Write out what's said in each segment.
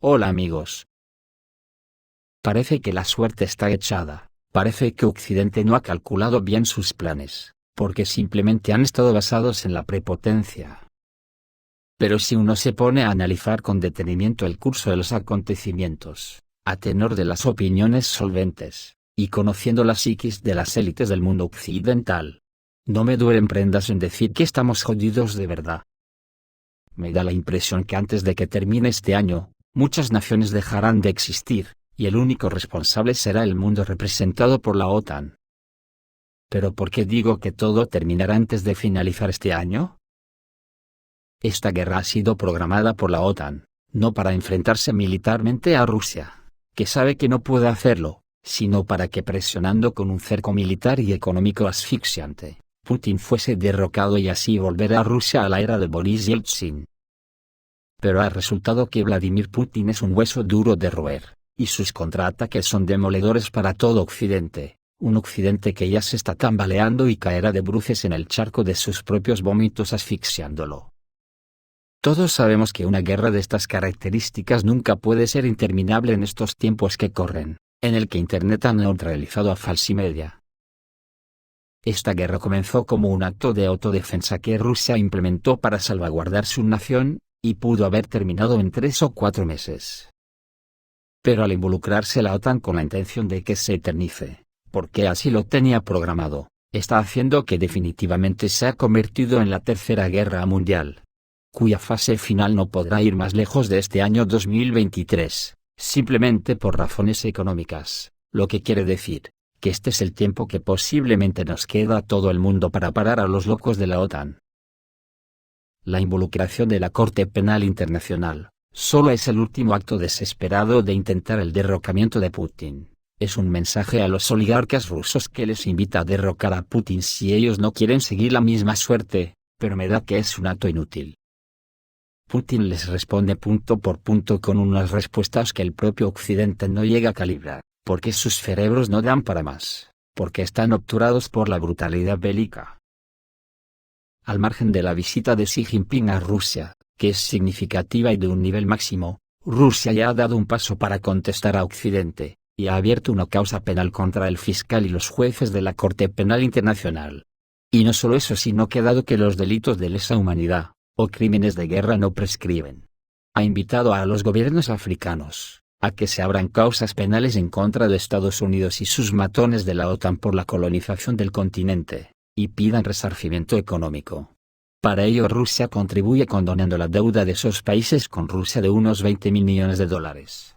Hola amigos. Parece que la suerte está echada, parece que Occidente no ha calculado bien sus planes, porque simplemente han estado basados en la prepotencia. Pero si uno se pone a analizar con detenimiento el curso de los acontecimientos, a tenor de las opiniones solventes, y conociendo la psiquis de las élites del mundo occidental, no me duelen prendas en decir que estamos jodidos de verdad. Me da la impresión que antes de que termine este año, muchas naciones dejarán de existir, y el único responsable será el mundo representado por la OTAN. ¿Pero por qué digo que todo terminará antes de finalizar este año? Esta guerra ha sido programada por la OTAN, no para enfrentarse militarmente a Rusia, que sabe que no puede hacerlo, sino para que presionando con un cerco militar y económico asfixiante, Putin fuese derrocado y así volver a Rusia a la era de Boris Yeltsin. Pero ha resultado que Vladimir Putin es un hueso duro de roer, y sus contraataques son demoledores para todo Occidente, un Occidente que ya se está tambaleando y caerá de bruces en el charco de sus propios vómitos asfixiándolo. Todos sabemos que una guerra de estas características nunca puede ser interminable en estos tiempos que corren, en el que Internet ha neutralizado a falsimedia. Esta guerra comenzó como un acto de autodefensa que Rusia implementó para salvaguardar su nación, y pudo haber terminado en 3 o 4 meses. Pero al involucrarse la OTAN con la intención de que se eternice, porque así lo tenía programado, está haciendo que definitivamente se ha convertido en la Tercera Guerra Mundial, cuya fase final no podrá ir más lejos de este año 2023, simplemente por razones económicas, lo que quiere decir que este es el tiempo que posiblemente nos queda a todo el mundo para parar a los locos de la OTAN. La involucración de la Corte Penal Internacional solo es el último acto desesperado de intentar el derrocamiento de Putin. Es un mensaje a los oligarcas rusos que les invita a derrocar a Putin si ellos no quieren seguir la misma suerte, pero me da que es un acto inútil. Putin les responde punto por punto con unas respuestas que el propio Occidente no llega a calibrar, porque sus cerebros no dan para más, porque están obturados por la brutalidad bélica. Al margen de la visita de Xi Jinping a Rusia, que es significativa y de un nivel máximo, Rusia ya ha dado un paso para contestar a Occidente, y ha abierto una causa penal contra el fiscal y los jueces de la Corte Penal Internacional. Y no solo eso, sino que dado que los delitos de lesa humanidad, o crímenes de guerra no prescriben, ha invitado a los gobiernos africanos a que se abran causas penales en contra de Estados Unidos y sus matones de la OTAN por la colonización del continente, y pidan resarcimiento económico. Para ello Rusia contribuye condonando la deuda de esos países con Rusia de unos 20.000 millones de dólares.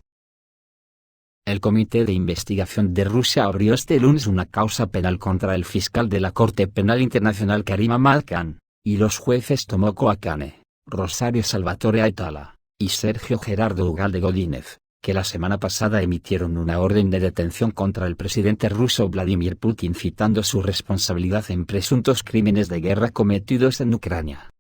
El Comité de Investigación de Rusia abrió este lunes una causa penal contra el fiscal de la Corte Penal Internacional Karim Ahmad Khan, y los jueces Tomoko Akane, Rosario Salvatore Aitala, y Sergio Gerardo Ugalde Godínez, que la semana pasada emitieron una orden de detención contra el presidente ruso Vladimir Putin citando su responsabilidad en presuntos crímenes de guerra cometidos en Ucrania.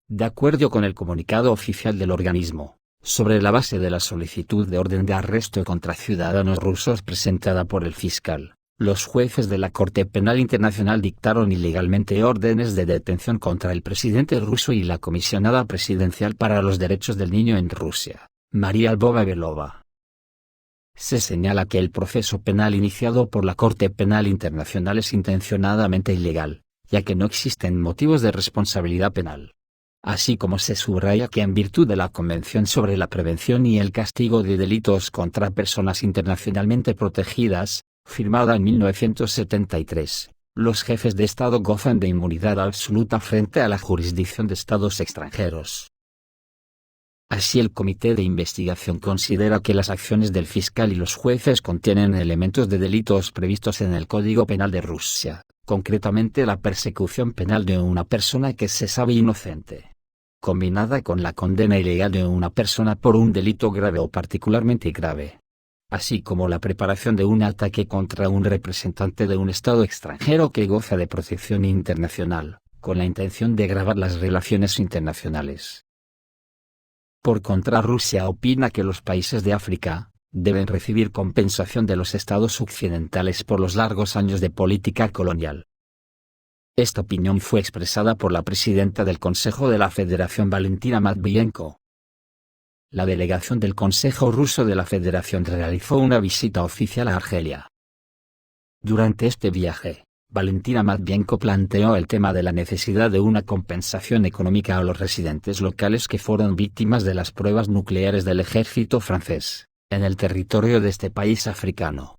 De acuerdo con el comunicado oficial del organismo, sobre la base de la solicitud de orden de arresto contra ciudadanos rusos presentada por el fiscal, los jueces de la Corte Penal Internacional dictaron ilegalmente órdenes de detención contra el presidente ruso y la comisionada presidencial para los derechos del niño en Rusia, María Lvova-Belova. Se señala que el proceso penal iniciado por la Corte Penal Internacional es intencionadamente ilegal, ya que no existen motivos de responsabilidad penal. Así como se subraya que en virtud de la Convención sobre la Prevención y el Castigo de Delitos contra Personas Internacionalmente Protegidas, firmada en 1973, los jefes de Estado gozan de inmunidad absoluta frente a la jurisdicción de Estados extranjeros. Así el Comité de Investigación considera que las acciones del fiscal y los jueces contienen elementos de delitos previstos en el Código Penal de Rusia, concretamente la persecución penal de una persona que se sabe inocente, combinada con la condena ilegal de una persona por un delito grave o particularmente grave, así como la preparación de un ataque contra un representante de un Estado extranjero que goza de protección internacional, con la intención de agravar las relaciones internacionales. Por contra, Rusia opina que los países de África deben recibir compensación de los estados occidentales por los largos años de política colonial. Esta opinión fue expresada por la presidenta del Consejo de la Federación Valentina Matvienko. la delegación del Consejo Ruso de la Federación realizó una visita oficial a Argelia. Durante este viaje, Valentina Matvienko planteó el tema de la necesidad de una compensación económica a los residentes locales que fueron víctimas de las pruebas nucleares del ejército francés, en el territorio de este país africano.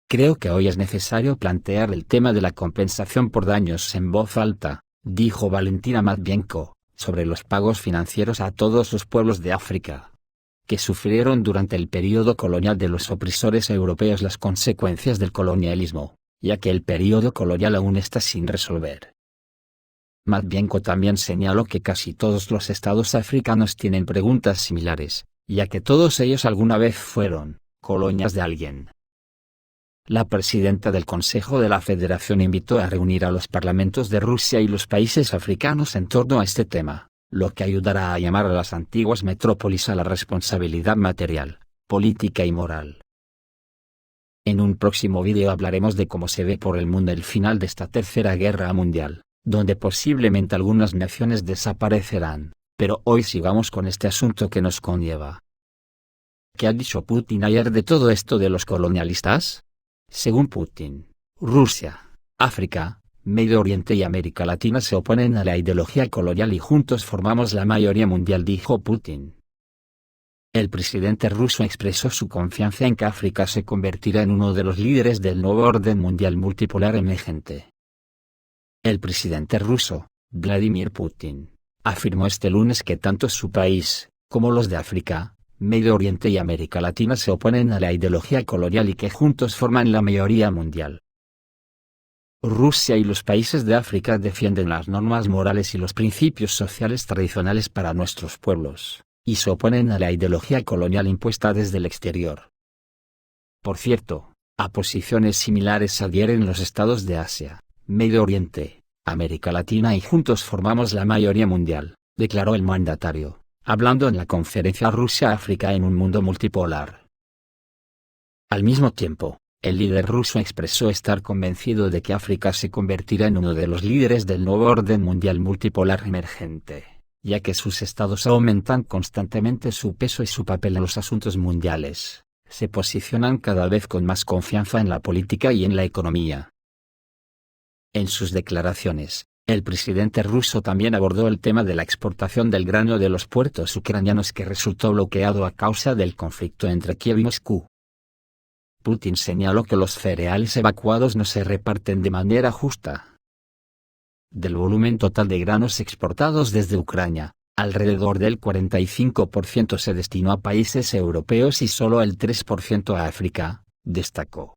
Creo que hoy es necesario plantear el tema de la compensación por daños en voz alta, dijo Valentina Matvienko, sobre los pagos financieros a todos los pueblos de África, que sufrieron durante el período colonial de los opresores europeos las consecuencias del colonialismo, ya que el período colonial aún está sin resolver. Matvienko también señaló que casi todos los estados africanos tienen preguntas similares, ya que todos ellos alguna vez fueron colonias de alguien. La presidenta del Consejo de la Federación invitó a reunir a los parlamentos de Rusia y los países africanos en torno a este tema, lo que ayudará a llamar a las antiguas metrópolis a la responsabilidad material, política y moral. En un próximo vídeo hablaremos de cómo se ve por el mundo el final de esta tercera guerra mundial, donde posiblemente algunas naciones desaparecerán, pero hoy sigamos con este asunto que nos conlleva. ¿Qué ha dicho Putin ayer de todo esto de los colonialistas? Según Putin, Rusia, África, Medio Oriente y América Latina se oponen a la ideología colonial y juntos formamos la mayoría mundial, dijo Putin. El presidente ruso expresó su confianza en que África se convertirá en uno de los líderes del nuevo orden mundial multipolar emergente. El presidente ruso, Vladimir Putin, afirmó este lunes que tanto su país, como los de África, Medio Oriente y América Latina se oponen a la ideología colonial y que juntos forman la mayoría mundial. Rusia y los países de África defienden las normas morales y los principios sociales tradicionales para nuestros pueblos, y se oponen a la ideología colonial impuesta desde el exterior. Por cierto, a posiciones similares adhieren los estados de Asia, Medio Oriente, América Latina y juntos formamos la mayoría mundial, declaró el mandatario, hablando en la conferencia Rusia-África en un mundo multipolar. Al mismo tiempo, el líder ruso expresó estar convencido de que África se convertirá en uno de los líderes del nuevo orden mundial multipolar emergente, ya que sus estados aumentan constantemente su peso y su papel en los asuntos mundiales, se posicionan cada vez con más confianza en la política y en la economía. En sus declaraciones, el presidente ruso también abordó el tema de la exportación del grano de los puertos ucranianos que resultó bloqueado a causa del conflicto entre Kiev y Moscú. Putin señaló que los cereales evacuados no se reparten de manera justa. Del volumen total de granos exportados desde Ucrania, alrededor del 45% se destinó a países europeos y solo el 3% a África, destacó.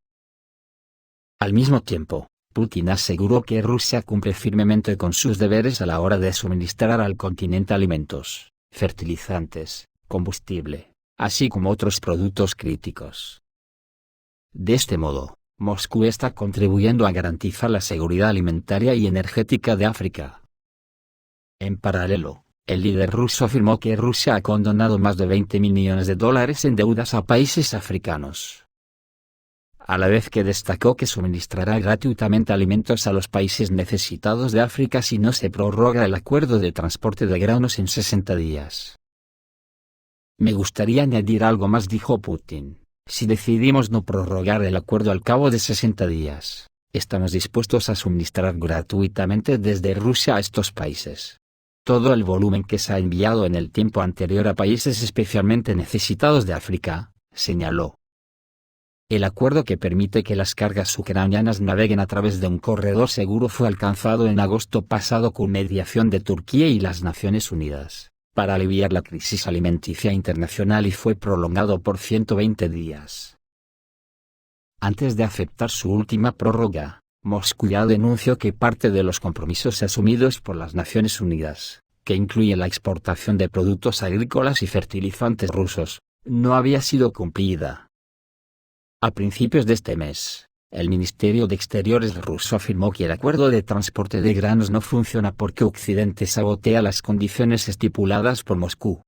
Al mismo tiempo, Putin aseguró que Rusia cumple firmemente con sus deberes a la hora de suministrar al continente alimentos, fertilizantes, combustible, así como otros productos críticos. De este modo, Moscú está contribuyendo a garantizar la seguridad alimentaria y energética de África. En paralelo, el líder ruso afirmó que Rusia ha condonado más de $20.000 millones en deudas a países africanos, a la vez que destacó que suministrará gratuitamente alimentos a los países necesitados de África si no se prorroga el acuerdo de transporte de granos en 60 días. Me gustaría añadir algo más, dijo Putin. Si decidimos no prorrogar el acuerdo al cabo de 60 días, estamos dispuestos a suministrar gratuitamente desde Rusia a estos países todo el volumen que se ha enviado en el tiempo anterior a países especialmente necesitados de África, señaló. El acuerdo que permite que las cargas ucranianas naveguen a través de un corredor seguro fue alcanzado en agosto pasado con mediación de Turquía y las Naciones Unidas, para aliviar la crisis alimenticia internacional y fue prolongado por 120 días. Antes de aceptar su última prórroga, Moscú ya denunció que parte de los compromisos asumidos por las Naciones Unidas, que incluye la exportación de productos agrícolas y fertilizantes rusos, no había sido cumplida. A principios de este mes, el Ministerio de Exteriores ruso afirmó que el acuerdo de transporte de granos no funciona porque Occidente sabotea las condiciones estipuladas por Moscú.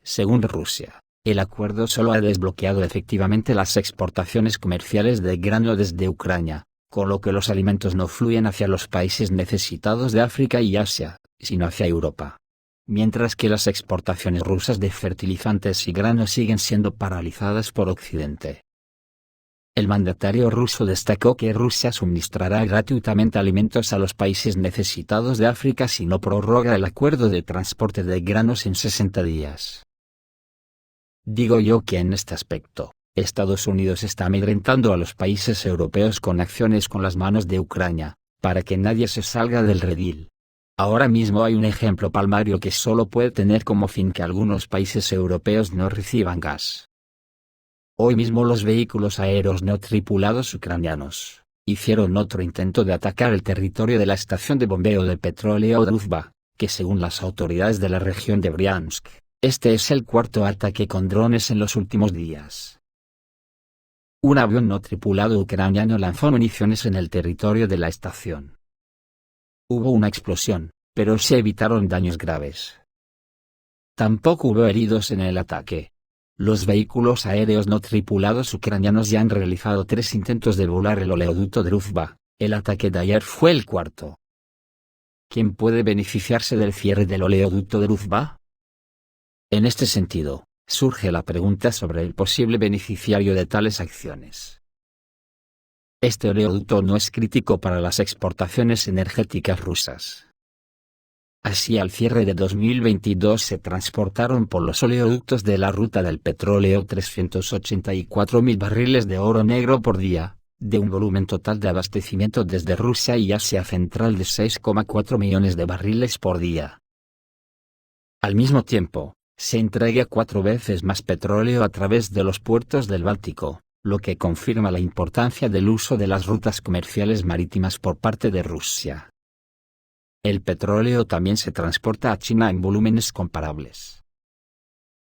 Según Rusia, el acuerdo solo ha desbloqueado efectivamente las exportaciones comerciales de grano desde Ucrania, con lo que los alimentos no fluyen hacia los países necesitados de África y Asia, sino hacia Europa. mientras que las exportaciones rusas de fertilizantes y granos siguen siendo paralizadas por Occidente. El mandatario ruso destacó que Rusia suministrará gratuitamente alimentos a los países necesitados de África si no prorroga el acuerdo de transporte de granos en 60 días. Digo yo que en este aspecto, Estados Unidos está amedrentando a los países europeos con acciones con las manos de Ucrania, para que nadie se salga del redil. Ahora mismo hay un ejemplo palmario que solo puede tener como fin que algunos países europeos no reciban gas. Hoy mismo los vehículos aéreos no tripulados ucranianos hicieron otro intento de atacar el territorio de la estación de bombeo de petróleo Druzhba, que según las autoridades de la región de Briansk, este es el cuarto ataque con drones en los últimos días. Un avión no tripulado ucraniano lanzó municiones en el territorio de la estación. Hubo una explosión, pero se evitaron daños graves. Tampoco hubo heridos en el ataque. Los vehículos aéreos no tripulados ucranianos ya han realizado 3 intentos de volar el oleoducto Druzhba, el ataque de ayer fue el cuarto. ¿Quién puede beneficiarse del cierre del oleoducto Druzhba? En este sentido, surge la pregunta sobre el posible beneficiario de tales acciones. Este oleoducto no es crítico para las exportaciones energéticas rusas. Así al cierre de 2022 se transportaron por los oleoductos de la ruta del petróleo 384.000 barriles de oro negro por día, de un volumen total de abastecimiento desde Rusia y Asia Central de 6,4 millones de barriles por día. Al mismo tiempo, se entrega 4 veces más petróleo a través de los puertos del Báltico, lo que confirma la importancia del uso de las rutas comerciales marítimas por parte de Rusia. El petróleo también se transporta a China en volúmenes comparables.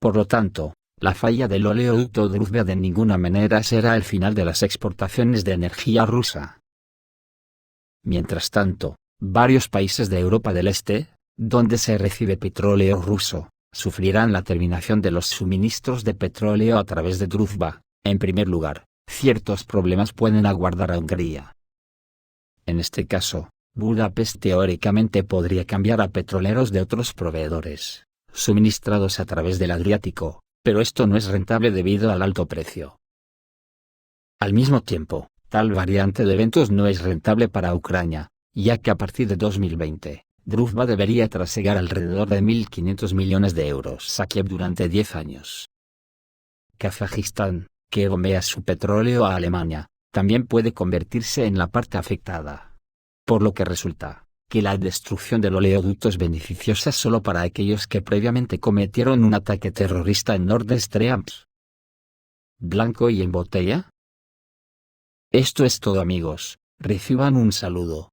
Por lo tanto, la falla del oleoducto Druzhba de ninguna manera será el final de las exportaciones de energía rusa. Mientras tanto, varios países de Europa del Este, donde se recibe petróleo ruso, sufrirán la terminación de los suministros de petróleo a través de Druzhba. En primer lugar, ciertos problemas pueden aguardar a Hungría. En este caso, Budapest teóricamente podría cambiar a petroleros de otros proveedores, suministrados a través del Adriático, pero esto no es rentable debido al alto precio. Al mismo tiempo, tal variante de eventos no es rentable para Ucrania, ya que a partir de 2020, Druzhba debería trasegar alrededor de 1.500 millones de euros a Kiev durante 10 años. Kazajistán, que bombea su petróleo a Alemania, también puede convertirse en la parte afectada. Por lo que resulta, que la destrucción del oleoducto es beneficiosa solo para aquellos que previamente cometieron un ataque terrorista en Nord Stream. ¿Blanco y en botella? Esto es todo amigos, reciban un saludo.